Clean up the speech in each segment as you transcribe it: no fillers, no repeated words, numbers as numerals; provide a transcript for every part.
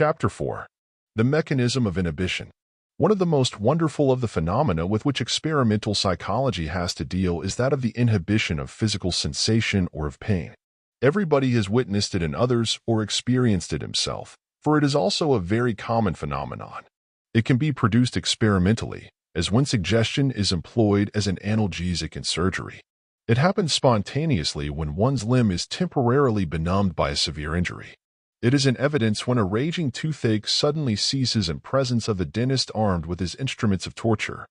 Chapter 4. The Mechanism of Inhibition. One of the most wonderful of the phenomena with which experimental psychology has to deal is that of the inhibition of physical sensation or of pain. Everybody has witnessed it in others or experienced it himself, for it is also a very common phenomenon. It can be produced experimentally, as when suggestion is employed as an analgesic in surgery. It happens spontaneously when one's limb is temporarily benumbed by a severe injury. It is in evidence when a raging toothache suddenly ceases in presence of the dentist armed with his instruments of torture.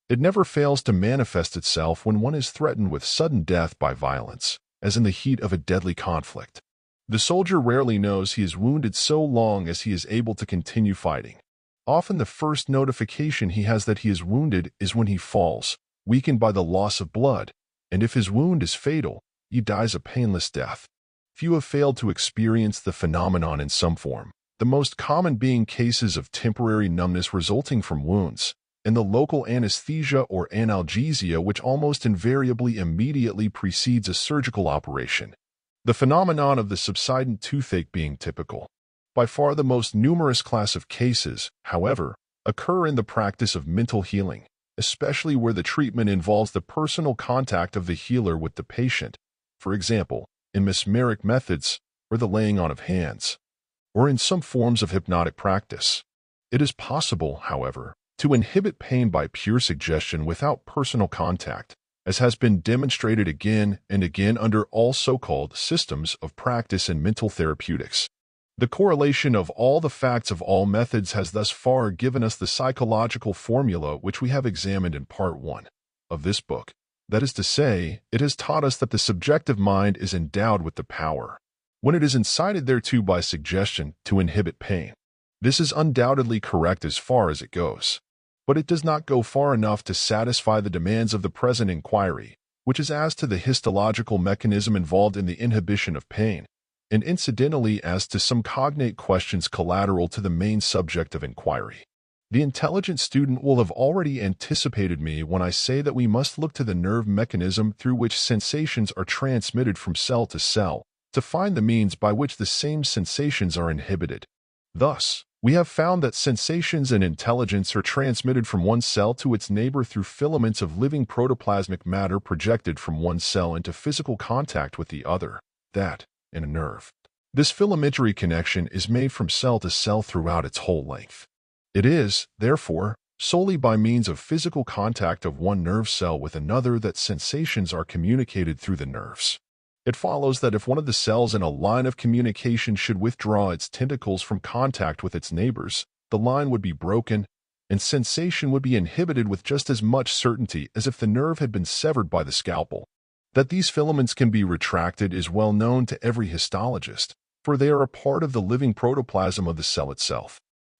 It never fails to manifest itself when one is threatened with sudden death by violence, as in the heat of a deadly conflict. The soldier rarely knows he is wounded so long as he is able to continue fighting. Often the first notification he has that he is wounded is when he falls, weakened by the loss of blood, and if his wound is fatal, he dies a painless death. Few have failed to experience the phenomenon in some form, the most common being cases of temporary numbness resulting from wounds, and the local anesthesia or analgesia which almost invariably immediately precedes a surgical operation. The phenomenon of the subsident toothache being typical. By far the most numerous class of cases, however, occur in the practice of mental healing, especially where the treatment involves the personal contact of the healer with the patient, for example, in mesmeric methods, or the laying on of hands, or in some forms of hypnotic practice. It is possible, however, to inhibit pain by pure suggestion without personal contact, as has been demonstrated again and again under all so-called systems of practice in mental therapeutics. The correlation of all the facts of all methods has thus far given us the psychological formula which we have examined in Part 1 of this book. That is to say, it has taught us that the subjective mind is endowed with the power, when it is incited thereto by suggestion, to inhibit pain. This is undoubtedly correct as far as it goes, but it does not go far enough to satisfy the demands of the present inquiry, which is as to the histological mechanism involved in the inhibition of pain, and incidentally as to some cognate questions collateral to the main subject of inquiry. The intelligent student will have already anticipated me when I say that we must look to the nerve mechanism through which sensations are transmitted from cell to cell, to find the means by which the same sensations are inhibited. Thus, we have found that sensations and intelligence are transmitted from one cell to its neighbor through filaments of living protoplasmic matter projected from one cell into physical contact with the other, that, in a nerve. This filamentary connection is made from cell to cell throughout its whole length. It is, therefore, solely by means of physical contact of one nerve cell with another that sensations are communicated through the nerves. It follows that if one of the cells in a line of communication should withdraw its tentacles from contact with its neighbors, the line would be broken, and sensation would be inhibited with just as much certainty as if the nerve had been severed by the scalpel. That these filaments can be retracted is well known to every histologist, for they are a part of the living protoplasm of the cell itself.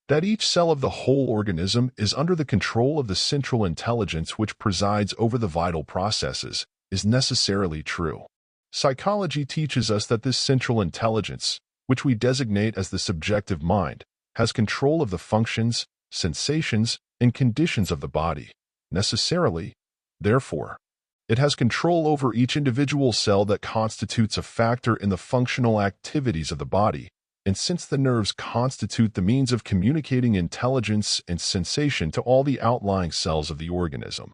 That each cell of the whole organism is under the control of the central intelligence which presides over the vital processes is necessarily true. Psychology teaches us that this central intelligence, which we designate as the subjective mind, has control of the functions, sensations, and conditions of the body. Necessarily, therefore, it has control over each individual cell that constitutes a factor in the functional activities of the body. And since the nerves constitute the means of communicating intelligence and sensation to all the outlying cells of the organism,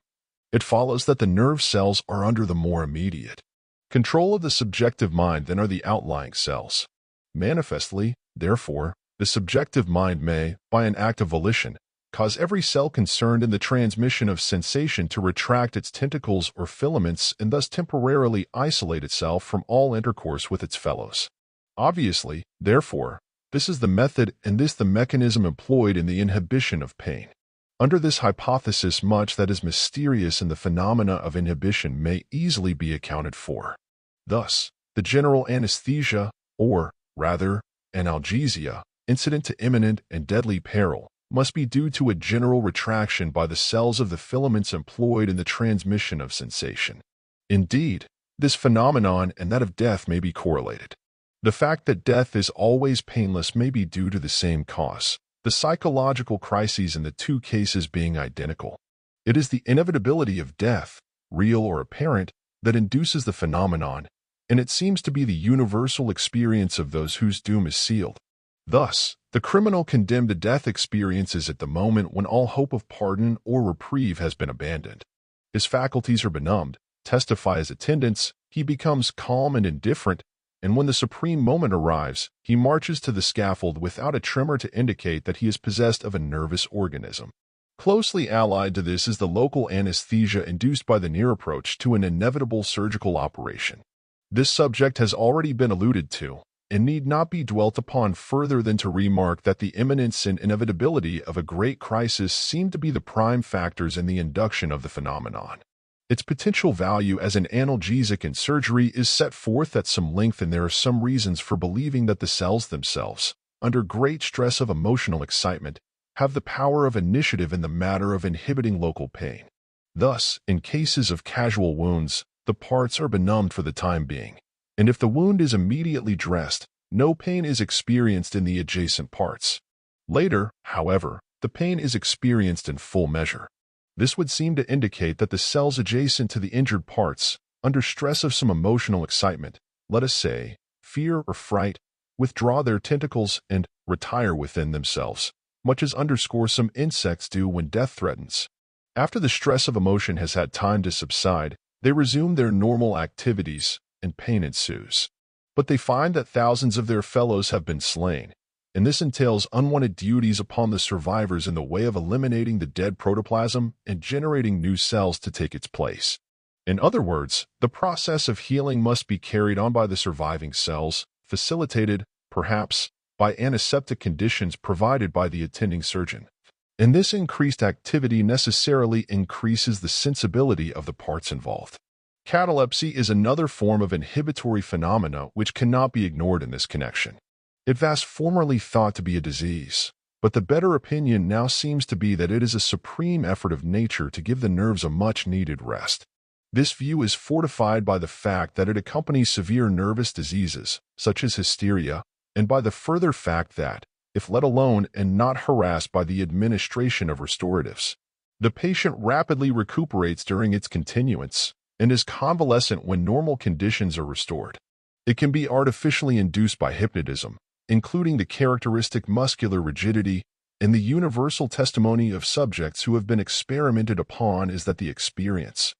it follows that the nerve cells are under the more immediate control of the subjective mind than are the outlying cells. Manifestly, therefore, the subjective mind may, by an act of volition, cause every cell concerned in the transmission of sensation to retract its tentacles or filaments and thus temporarily isolate itself from all intercourse with its fellows. Obviously, therefore, this is the method and this the mechanism employed in the inhibition of pain. Under this hypothesis, much that is mysterious in the phenomena of inhibition may easily be accounted for. Thus, the general anesthesia, or, rather, analgesia, incident to imminent and deadly peril, must be due to a general retraction by the cells of the filaments employed in the transmission of sensation. Indeed, this phenomenon and that of death may be correlated. The fact that death is always painless may be due to the same cause, the psychological crises in the two cases being identical. It is the inevitability of death, real or apparent, that induces the phenomenon, and it seems to be the universal experience of those whose doom is sealed. Thus, the criminal condemned to death experiences at the moment when all hope of pardon or reprieve has been abandoned. His faculties are benumbed, testify as attendants, he becomes calm and indifferent, and when the supreme moment arrives, he marches to the scaffold without a tremor to indicate that he is possessed of a nervous organism. Closely allied to this is the local anesthesia induced by the near approach to an inevitable surgical operation. This subject has already been alluded to, and need not be dwelt upon further than to remark that the imminence and inevitability of a great crisis seem to be the prime factors in the induction of the phenomenon. Its potential value as an analgesic in surgery is set forth at some length, and there are some reasons for believing that the cells themselves, under great stress of emotional excitement, have the power of initiative in the matter of inhibiting local pain. Thus, in cases of casual wounds, the parts are benumbed for the time being, and if the wound is immediately dressed, no pain is experienced in the adjacent parts. Later, however, the pain is experienced in full measure. This would seem to indicate that the cells adjacent to the injured parts, under stress of some emotional excitement, let us say, fear or fright, withdraw their tentacles and retire within themselves, much as underscore some insects do when death threatens. After the stress of emotion has had time to subside, they resume their normal activities, and pain ensues. But they find that thousands of their fellows have been slain, and this entails unwanted duties upon the survivors in the way of eliminating the dead protoplasm and generating new cells to take its place. In other words, the process of healing must be carried on by the surviving cells, facilitated, perhaps, by antiseptic conditions provided by the attending surgeon. And this increased activity necessarily increases the sensibility of the parts involved. Catalepsy is another form of inhibitory phenomena which cannot be ignored in this connection. It was formerly thought to be a disease, but the better opinion now seems to be that it is a supreme effort of nature to give the nerves a much-needed rest. This view is fortified by the fact that it accompanies severe nervous diseases, such as hysteria, and by the further fact that, if let alone and not harassed by the administration of restoratives, the patient rapidly recuperates during its continuance and is convalescent when normal conditions are restored. It can be artificially induced by hypnotism, including the characteristic muscular rigidity, and the universal testimony of subjects who have been experimented upon is that the experience,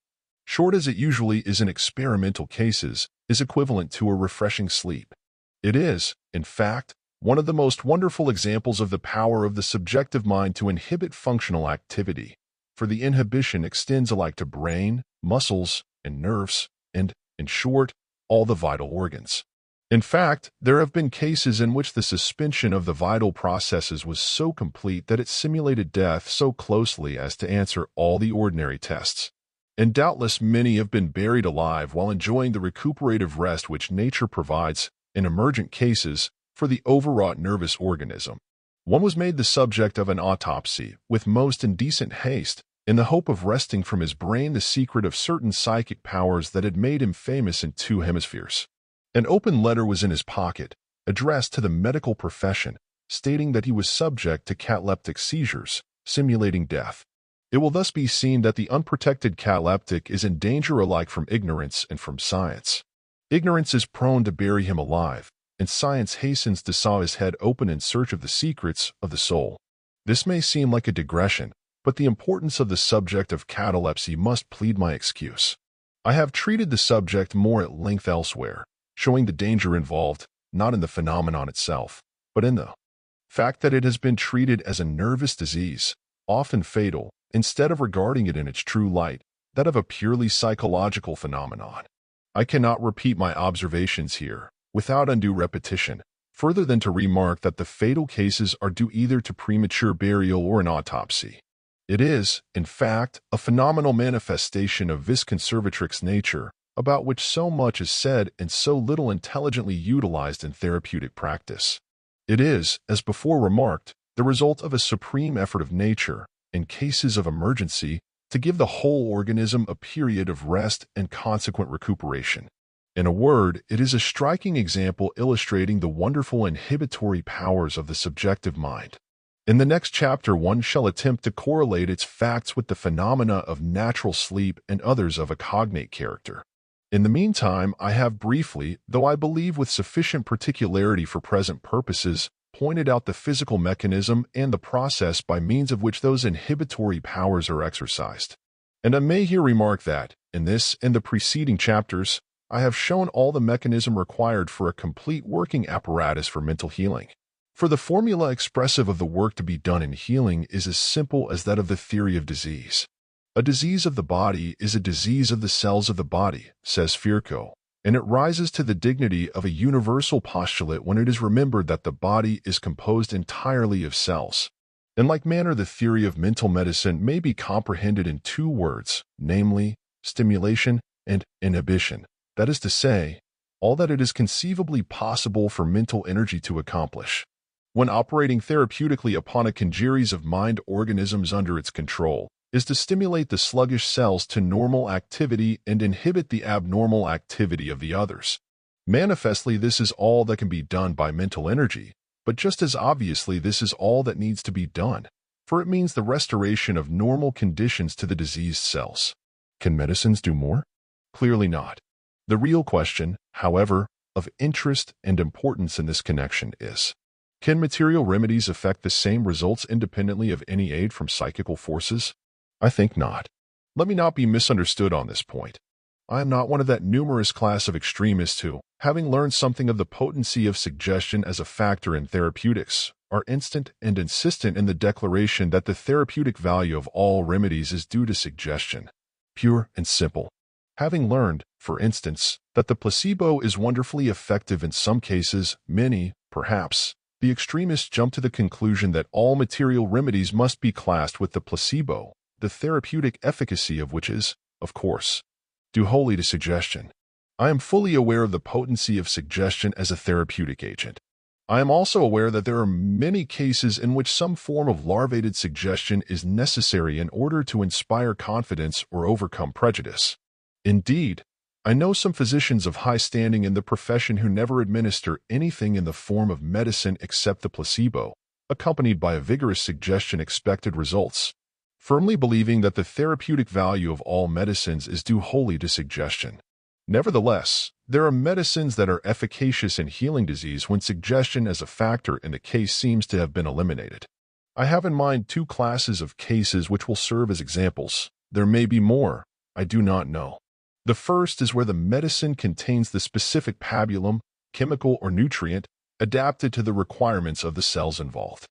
short as it usually is in experimental cases, is equivalent to a refreshing sleep. It is, in fact, one of the most wonderful examples of the power of the subjective mind to inhibit functional activity, for the inhibition extends alike to brain, muscles, and nerves, and, in short, all the vital organs. In fact, there have been cases in which the suspension of the vital processes was so complete that it simulated death so closely as to answer all the ordinary tests. And doubtless many have been buried alive while enjoying the recuperative rest which nature provides, in emergent cases, for the overwrought nervous organism. One was made the subject of an autopsy, with most indecent haste, in the hope of wresting from his brain the secret of certain psychic powers that had made him famous in two hemispheres. An open letter was in his pocket, addressed to the medical profession, stating that he was subject to cataleptic seizures, simulating death. It will thus be seen that the unprotected cataleptic is in danger alike from ignorance and from science. Ignorance is prone to bury him alive, and science hastens to saw his head open in search of the secrets of the soul. This may seem like a digression, but the importance of the subject of catalepsy must plead my excuse. I have treated the subject more at length elsewhere, showing the danger involved, not in the phenomenon itself, but in the fact that it has been treated as a nervous disease, often fatal, instead of regarding it in its true light, that of a purely psychological phenomenon. I cannot repeat my observations here, without undue repetition, further than to remark that the fatal cases are due either to premature burial or an autopsy. It is, in fact, a phenomenal manifestation of vis conservatrix nature, about which so much is said and so little intelligently utilized in therapeutic practice. It is, as before remarked, the result of a supreme effort of nature, in cases of emergency, to give the whole organism a period of rest and consequent recuperation. In a word, it is a striking example illustrating the wonderful inhibitory powers of the subjective mind. In the next chapter, one shall attempt to correlate its facts with the phenomena of natural sleep and others of a cognate character. In the meantime, I have briefly, though I believe with sufficient particularity for present purposes, pointed out the physical mechanism and the process by means of which those inhibitory powers are exercised. And I may here remark that, in this and the preceding chapters, I have shown all the mechanism required for a complete working apparatus for mental healing. For the formula expressive of the work to be done in healing is as simple as that of the theory of disease. A disease of the body is a disease of the cells of the body, says Fierco, and it rises to the dignity of a universal postulate when it is remembered that the body is composed entirely of cells. In like manner, the theory of mental medicine may be comprehended in two words, namely, stimulation and inhibition. That is to say, all that it is conceivably possible for mental energy to accomplish. When operating therapeutically upon a congeries of mind organisms under its control, is to stimulate the sluggish cells to normal activity and inhibit the abnormal activity of the others. Manifestly, this is all that can be done by mental energy, but just as obviously this is all that needs to be done, for it means the restoration of normal conditions to the diseased cells. Can medicines do more? Clearly not. The real question, however, of interest and importance in this connection is, can material remedies affect the same results independently of any aid from psychical forces? I think not. Let me not be misunderstood on this point. I am not one of that numerous class of extremists who, having learned something of the potency of suggestion as a factor in therapeutics, are instant and insistent in the declaration that the therapeutic value of all remedies is due to suggestion. Pure and simple. Having learned, for instance, that the placebo is wonderfully effective in some cases, many, perhaps, the extremists jump to the conclusion that all material remedies must be classed with the placebo, the therapeutic efficacy of which is, of course, due wholly to suggestion. I am fully aware of the potency of suggestion as a therapeutic agent. I am also aware that there are many cases in which some form of larvated suggestion is necessary in order to inspire confidence or overcome prejudice. Indeed, I know some physicians of high standing in the profession who never administer anything in the form of medicine except the placebo, accompanied by a vigorous suggestion expected results, firmly believing that the therapeutic value of all medicines is due wholly to suggestion. Nevertheless, there are medicines that are efficacious in healing disease when suggestion as a factor in the case seems to have been eliminated. I have in mind two classes of cases which will serve as examples. There may be more, I do not know. The first is where the medicine contains the specific pabulum, chemical or nutrient, adapted to the requirements of the cells involved.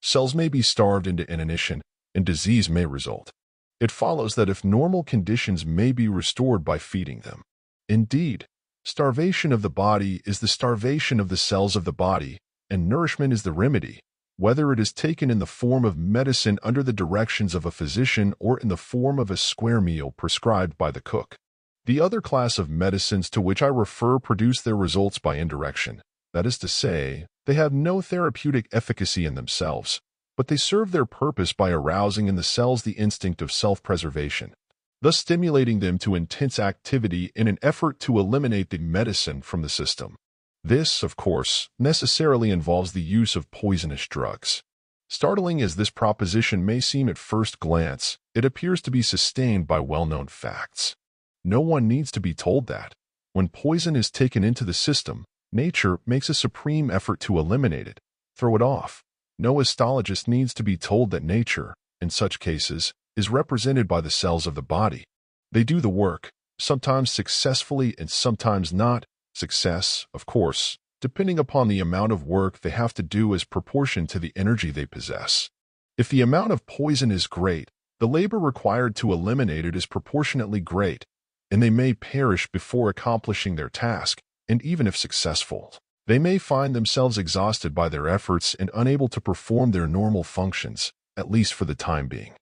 Cells may be starved into inanition, and disease may result. It follows that if normal conditions may be restored by feeding them. Indeed, starvation of the body is the starvation of the cells of the body, and nourishment is the remedy, whether it is taken in the form of medicine under the directions of a physician or in the form of a square meal prescribed by the cook. The other class of medicines to which I refer produce their results by indirection. That is to say, they have no therapeutic efficacy in themselves, but they serve their purpose by arousing in the cells the instinct of self-preservation, thus stimulating them to intense activity in an effort to eliminate the medicine from the system. This, of course, necessarily involves the use of poisonous drugs. Startling as this proposition may seem at first glance, it appears to be sustained by well-known facts. No one needs to be told that, when poison is taken into the system, nature makes a supreme effort to eliminate it, throw it off. No histologist needs to be told that nature, in such cases, is represented by the cells of the body. They do the work, sometimes successfully and sometimes not. Success, of course, depending upon the amount of work they have to do is proportion to the energy they possess. If the amount of poison is great, the labor required to eliminate it is proportionately great, and they may perish before accomplishing their task, and even if successful, they may find themselves exhausted by their efforts and unable to perform their normal functions, at least for the time being.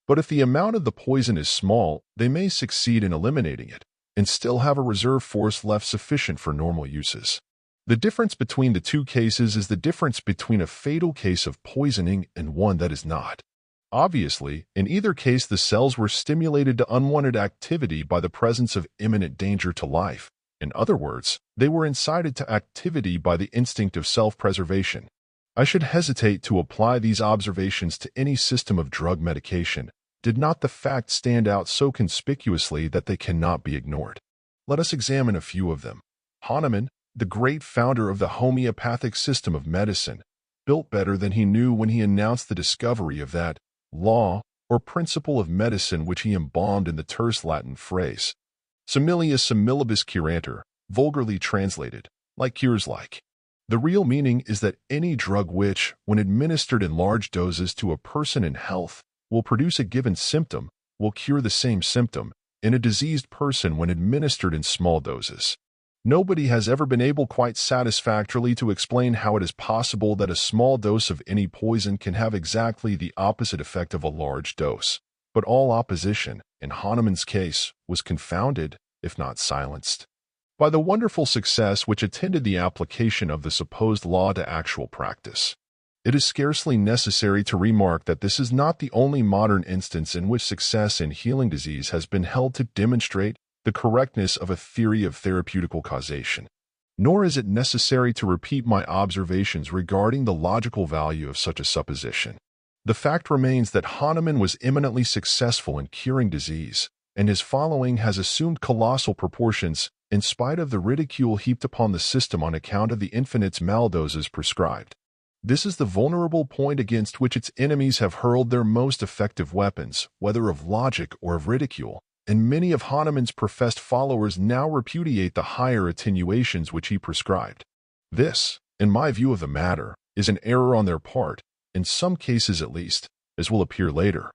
But if the amount of the poison is small, they may succeed in eliminating it, and still have a reserve force left sufficient for normal uses. The difference between the two cases is the difference between a fatal case of poisoning and one that is not. Obviously, in either case the cells were stimulated to unwanted activity by the presence of imminent danger to life. In other words, they were incited to activity by the instinct of self-preservation. I should hesitate to apply these observations to any system of drug medication, did not the fact stand out so conspicuously that they cannot be ignored. Let us examine a few of them. Hahnemann, the great founder of the homeopathic system of medicine, built better than he knew when he announced the discovery of that law or principle of medicine which he embalmed in the terse Latin phrase, similia similibus curantur, vulgarly translated, like cures like. The real meaning is that any drug which, when administered in large doses to a person in health, will produce a given symptom, will cure the same symptom in a diseased person when administered in small doses. Nobody has ever been able quite satisfactorily to explain how it is possible that a small dose of any poison can have exactly the opposite effect of a large dose. But all opposition, in Hahnemann's case, was confounded, if not silenced, by the wonderful success which attended the application of the supposed law to actual practice. It is scarcely necessary to remark that this is not the only modern instance in which success in healing disease has been held to demonstrate the correctness of a theory of therapeutical causation. Nor is it necessary to repeat my observations regarding the logical value of such a supposition. The fact remains that Hahnemann was eminently successful in curing disease, and his following has assumed colossal proportions in spite of the ridicule heaped upon the system on account of the infinite maldoses prescribed. This is the vulnerable point against which its enemies have hurled their most effective weapons, whether of logic or of ridicule, and many of Hahnemann's professed followers now repudiate the higher attenuations which he prescribed. This, in my view of the matter, is an error on their part, in some cases at least, as will appear later.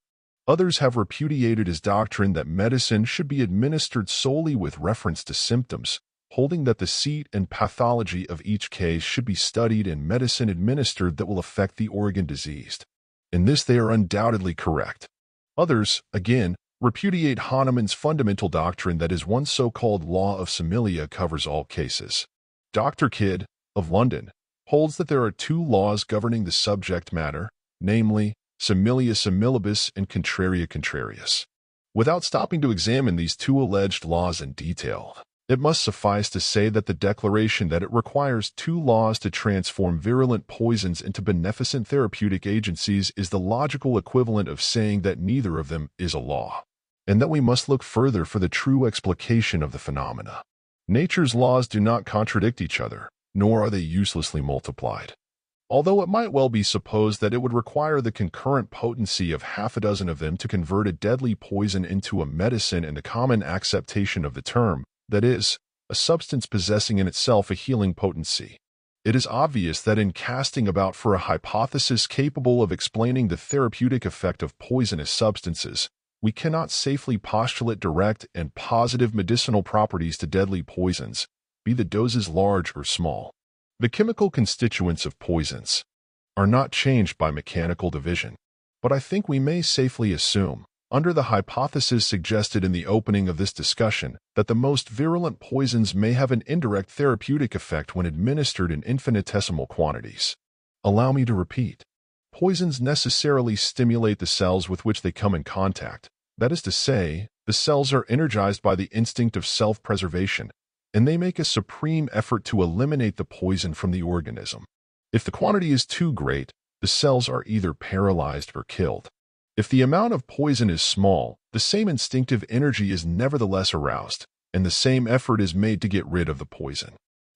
Others have repudiated his doctrine that medicine should be administered solely with reference to symptoms, holding that the seat and pathology of each case should be studied and medicine administered that will affect the organ diseased. In this they are undoubtedly correct. Others, again, repudiate Hahnemann's fundamental doctrine that his one so-called law of similia covers all cases. Dr. Kidd, of London, holds that there are two laws governing the subject matter, namely, similia similibus and contraria contrarius. Without stopping to examine these two alleged laws in detail, it must suffice to say that the declaration that it requires two laws to transform virulent poisons into beneficent therapeutic agencies is the logical equivalent of saying that neither of them is a law, and that we must look further for the true explication of the phenomena. Nature's laws do not contradict each other, nor are they uselessly multiplied. Although it might well be supposed that it would require the concurrent potency of half a dozen of them to convert a deadly poison into a medicine in the common acceptation of the term, that is, a substance possessing in itself a healing potency, it is obvious that in casting about for a hypothesis capable of explaining the therapeutic effect of poisonous substances, we cannot safely postulate direct and positive medicinal properties to deadly poisons, be the doses large or small. The chemical constituents of poisons are not changed by mechanical division, but I think we may safely assume, under the hypothesis suggested in the opening of this discussion, that the most virulent poisons may have an indirect therapeutic effect when administered in infinitesimal quantities. Allow me to repeat. Poisons necessarily stimulate the cells with which they come in contact. That is to say, the cells are energized by the instinct of self-preservation, and they make a supreme effort to eliminate the poison from the organism. If the quantity is too great, the cells are either paralyzed or killed. If the amount of poison is small, the same instinctive energy is nevertheless aroused, and the same effort is made to get rid of the poison.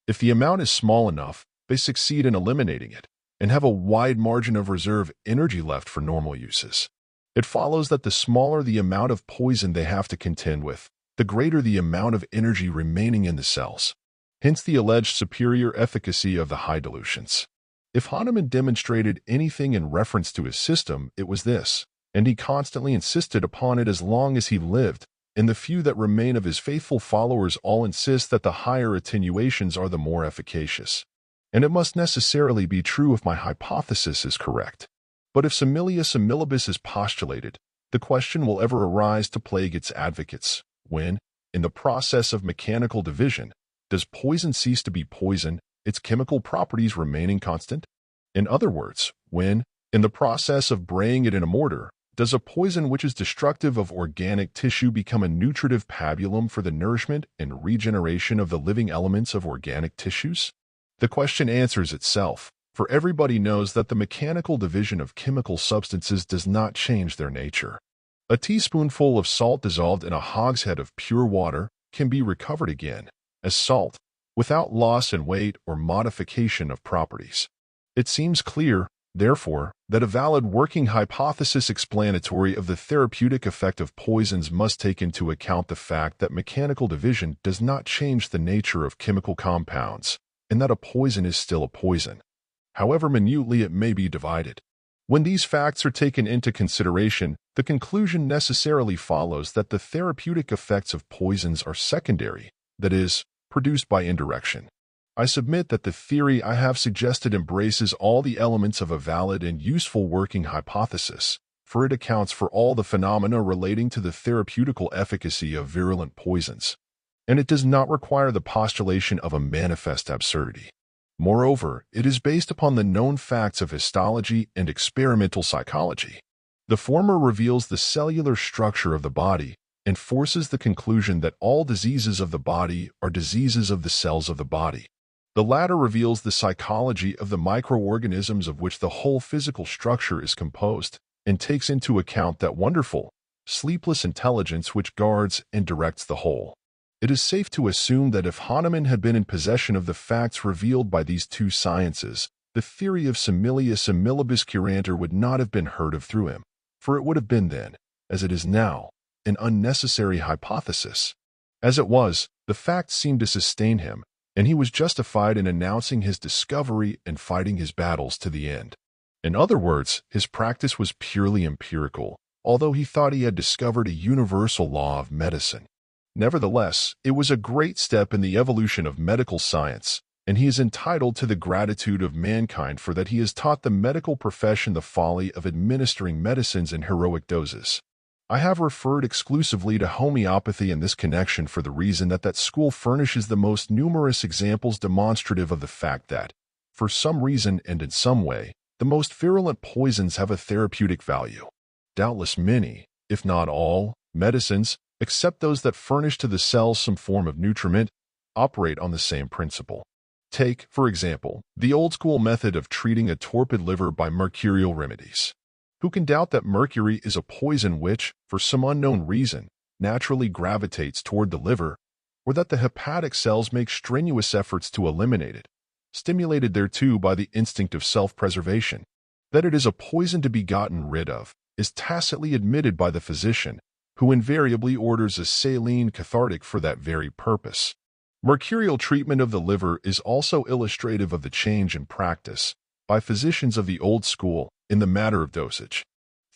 If the amount is small enough, they succeed in eliminating it, and have a wide margin of reserve energy left for normal uses. It follows that the smaller the amount of poison they have to contend with, the greater the amount of energy remaining in the cells. Hence the alleged superior efficacy of the high dilutions. If Hahnemann demonstrated anything in reference to his system, it was this, and he constantly insisted upon it as long as he lived, and the few that remain of his faithful followers all insist that the higher attenuations are the more efficacious. And it must necessarily be true if my hypothesis is correct. But if similia similibus is postulated, the question will ever arise to plague its advocates, when, in the process of mechanical division, does poison cease to be poison, its chemical properties remaining constant? In other words, when, in the process of braying it in a mortar, does a poison which is destructive of organic tissue become a nutritive pabulum for the nourishment and regeneration of the living elements of organic tissues? The question answers itself, for everybody knows that the mechanical division of chemical substances does not change their nature. A teaspoonful of salt dissolved in a hogshead of pure water can be recovered again as salt, without loss in weight or modification of properties. It seems clear, therefore, that a valid working hypothesis explanatory of the therapeutic effect of poisons must take into account the fact that mechanical division does not change the nature of chemical compounds, and that a poison is still a poison, however minutely it may be divided. When these facts are taken into consideration, the conclusion necessarily follows that the therapeutic effects of poisons are secondary, that is, produced by indirection. I submit that the theory I have suggested embraces all the elements of a valid and useful working hypothesis, for it accounts for all the phenomena relating to the therapeutical efficacy of virulent poisons, and it does not require the postulation of a manifest absurdity. Moreover, it is based upon the known facts of histology and experimental psychology. The former reveals the cellular structure of the body and forces the conclusion that all diseases of the body are diseases of the cells of the body. The latter reveals the psychology of the microorganisms of which the whole physical structure is composed, and takes into account that wonderful, sleepless intelligence which guards and directs the whole. It is safe to assume that if Hahnemann had been in possession of the facts revealed by these two sciences, the theory of similia similibus curanter would not have been heard of through him, for it would have been then, as it is now, an unnecessary hypothesis. As it was, the facts seemed to sustain him, and he was justified in announcing his discovery and fighting his battles to the end. In other words, his practice was purely empirical, although he thought he had discovered a universal law of medicine. Nevertheless, it was a great step in the evolution of medical science, and he is entitled to the gratitude of mankind for that he has taught the medical profession the folly of administering medicines in heroic doses. I have referred exclusively to homeopathy in this connection for the reason that that school furnishes the most numerous examples demonstrative of the fact that, for some reason and in some way, the most virulent poisons have a therapeutic value. Doubtless many, if not all, medicines, except those that furnish to the cells some form of nutriment, operate on the same principle. Take, for example, the old-school method of treating a torpid liver by mercurial remedies. Who can doubt that mercury is a poison which, for some unknown reason, naturally gravitates toward the liver, or that the hepatic cells make strenuous efforts to eliminate it, stimulated thereto by the instinct of self-preservation? That it is a poison to be gotten rid of is tacitly admitted by the physician, who invariably orders a saline cathartic for that very purpose. Mercurial treatment of the liver is also illustrative of the change in practice, by physicians of the old school, in the matter of dosage.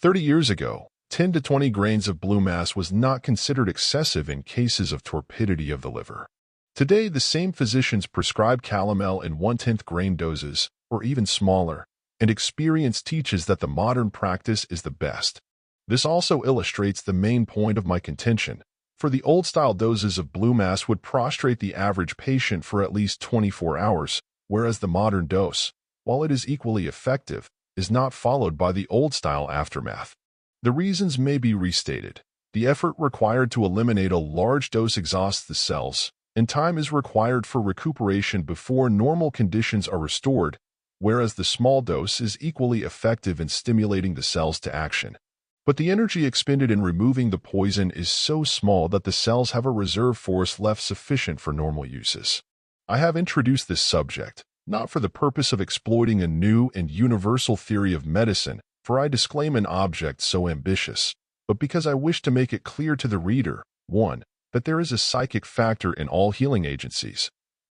30 years ago, 10 to 20 grains of blue mass was not considered excessive in cases of torpidity of the liver. Today, the same physicians prescribe calomel in 1/10 grain doses, or even smaller, and experience teaches that the modern practice is the best. This also illustrates the main point of my contention, for the old-style doses of blue mass would prostrate the average patient for at least 24 hours, whereas the modern dose, while it is equally effective, is not followed by the old-style aftermath. The reasons may be restated. The effort required to eliminate a large dose exhausts the cells, and time is required for recuperation before normal conditions are restored, whereas the small dose is equally effective in stimulating the cells to action. But the energy expended in removing the poison is so small that the cells have a reserve force left sufficient for normal uses. I have introduced this subject, not for the purpose of exploiting a new and universal theory of medicine, for I disclaim an object so ambitious, but because I wish to make it clear to the reader, 1. That there is a psychic factor in all healing agencies,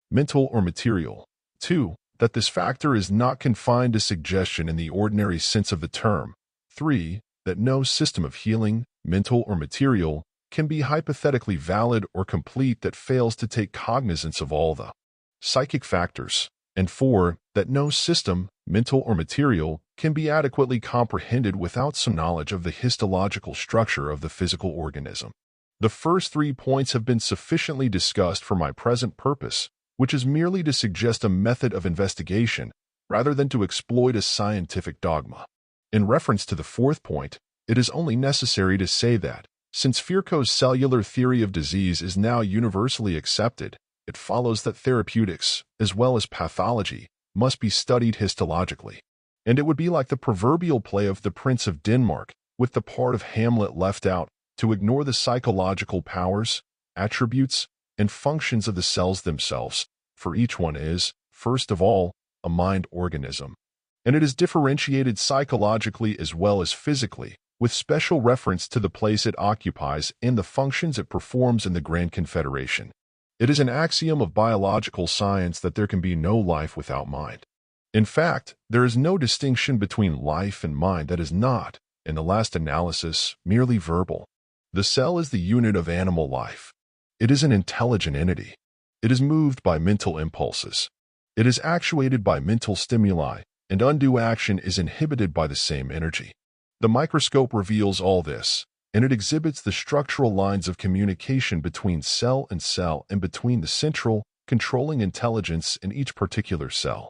mental or material. 2. That this factor is not confined to suggestion in the ordinary sense of the term. 3. That no system of healing, mental or material, can be hypothetically valid or complete that fails to take cognizance of all the psychic factors. And 4. That no system, mental or material, can be adequately comprehended without some knowledge of the histological structure of the physical organism. The first 3 points have been sufficiently discussed for my present purpose, which is merely to suggest a method of investigation rather than to exploit a scientific dogma. In reference to the 4th point, it is only necessary to say that, since Virchow's cellular theory of disease is now universally accepted, it follows that therapeutics, as well as pathology, must be studied histologically. And it would be like the proverbial play of The Prince of Denmark, with the part of Hamlet left out, to ignore the psychological powers, attributes, and functions of the cells themselves, for each one is, first of all, a mind organism, and it is differentiated psychologically as well as physically, with special reference to the place it occupies and the functions it performs in the Grand Confederation. It is an axiom of biological science that there can be no life without mind. In fact, there is no distinction between life and mind that is not, in the last analysis, merely verbal. The cell is the unit of animal life. It is an intelligent entity. It is moved by mental impulses. It is actuated by mental stimuli, and undue action is inhibited by the same energy. The microscope reveals all this, and it exhibits the structural lines of communication between cell and between the central, controlling intelligence in each particular cell.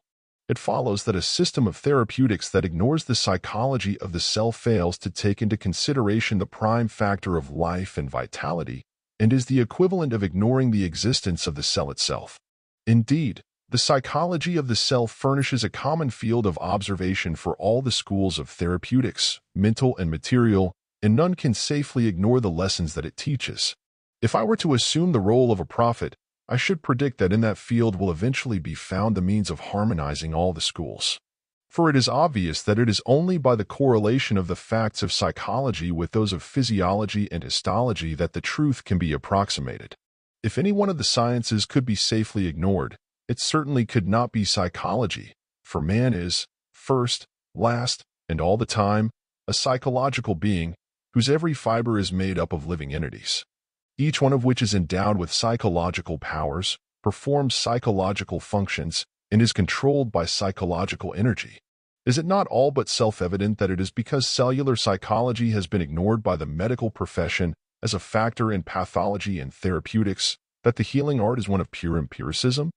It follows that a system of therapeutics that ignores the psychology of the cell fails to take into consideration the prime factor of life and vitality, and is the equivalent of ignoring the existence of the cell itself. Indeed, the psychology of the cell furnishes a common field of observation for all the schools of therapeutics, mental and material, and none can safely ignore the lessons that it teaches. If I were to assume the role of a prophet, I should predict that in that field will eventually be found the means of harmonizing all the schools. For it is obvious that it is only by the correlation of the facts of psychology with those of physiology and histology that the truth can be approximated. If any one of the sciences could be safely ignored, it certainly could not be psychology, for man is, first, last, and all the time, a psychological being whose every fiber is made up of living entities, each one of which is endowed with psychological powers, performs psychological functions, and is controlled by psychological energy. Is it not all but self-evident that it is because cellular psychology has been ignored by the medical profession as a factor in pathology and therapeutics that the healing art is one of pure empiricism?